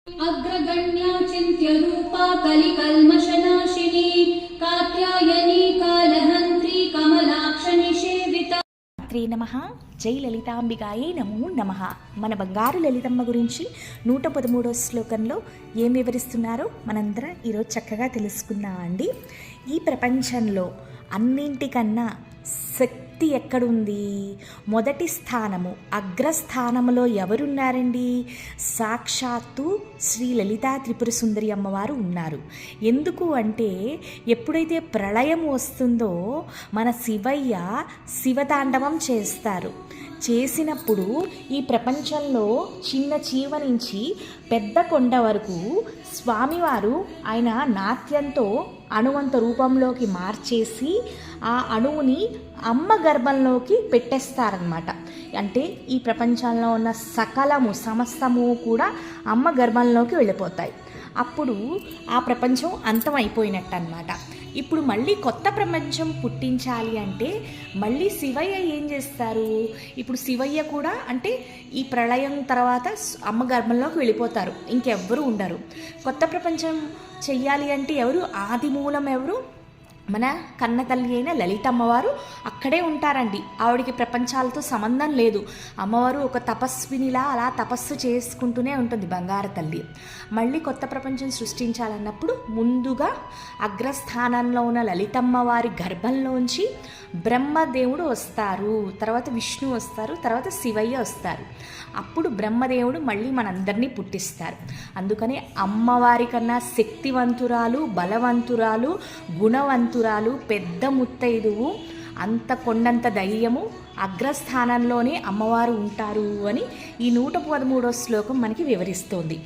अग्रगण्या चिन्त्यरूपा कलिकल्मषनाशिनी कात्यायनी कालहन्त्री कमलाक्षनिषेविता శ్రీ నమః. జై లలితాంబికాయే నమో నమః. మన బంగారు లలితమ్మ గురించి 113వ శ్లోకంలో ఏం వివరిస్తున్నారో మనందరం ఈరోజు చక్కగా తెలుసుకుందామండి. ఈ ప్రపంచంలో అన్నింటికన్నా శక్తి ఎక్కడుంది? మొదటి స్థానము, అగ్రస్థానంలో ఎవరున్నారండి? సాక్షాత్తు శ్రీ లలితా త్రిపుర సుందరి అమ్మవారు ఉన్నారు. ఎందుకు అంటే ఎప్పుడైతే ప్రళయం వస్తుందో మన శివయ్య శివతాండవం చేస్తారు. చేసినప్పుడు ఈ ప్రపంచంలో చిన్న చీవ నుంచి పెద్ద కొండ వరకు స్వామివారు ఆయన నాట్యంతో అణువంత రూపంలోకి మార్చేసి ఆ అణువుని అమ్మ గర్భంలోకి పెట్టేస్తారనమాట. అంటే ఈ ప్రపంచంలో ఉన్న సకలము సమస్తము కూడా అమ్మ గర్భంలోకి వెళ్ళిపోతాయి. అప్పుడు ఆ ప్రపంచం అంతం అయిపోయినట్టు అనమాట. ఇప్పుడు మళ్ళీ కొత్త ప్రపంచం పుట్టించాలి అంటే మళ్ళీ శివయ్య ఏం చేస్తారు? ఇప్పుడు శివయ్య కూడా అంటే ఈ ప్రళయం తర్వాత అమ్మ గర్భంలోకి వెళ్ళిపోతారు, ఇంకెవ్వరూ ఉండరు. కొత్త ప్రపంచం చెయ్యాలి అంటే ఎవరు? ఆది మూలం ఎవరు? మన కన్న తల్లి అయిన లలిత అమ్మవారు అక్కడే ఉంటారండి. ఆవిడికి ప్రపంచాలతో సంబంధం లేదు. అమ్మవారు ఒక తపస్వినిలా అలా తపస్సు చేసుకుంటూనే ఉంటుంది బంగారు తల్లి. మళ్ళీ కొత్త ప్రపంచం సృష్టించాలన్నప్పుడు ముందుగా అగ్రస్థానంలో ఉన్న లలితమ్మవారి గర్భంలోంచి బ్రహ్మదేవుడు వస్తారు, తర్వాత విష్ణు వస్తారు, తర్వాత శివయ్య వస్తారు. అప్పుడు బ్రహ్మదేవుడు మళ్ళీ మనందరినీ పుట్టిస్తారు. అందుకనే అమ్మవారి కన్నా శక్తివంతురాలు, బలవంతురాలు, గుణవంతురాలు, పెద్ద ముత్తైదువు, అంత కొండంత ధైర్యము అగ్రస్థానంలోనే అమ్మవారు ఉంటారు అని ఈ 113వ శ్లోకం మనకి వివరిస్తోంది.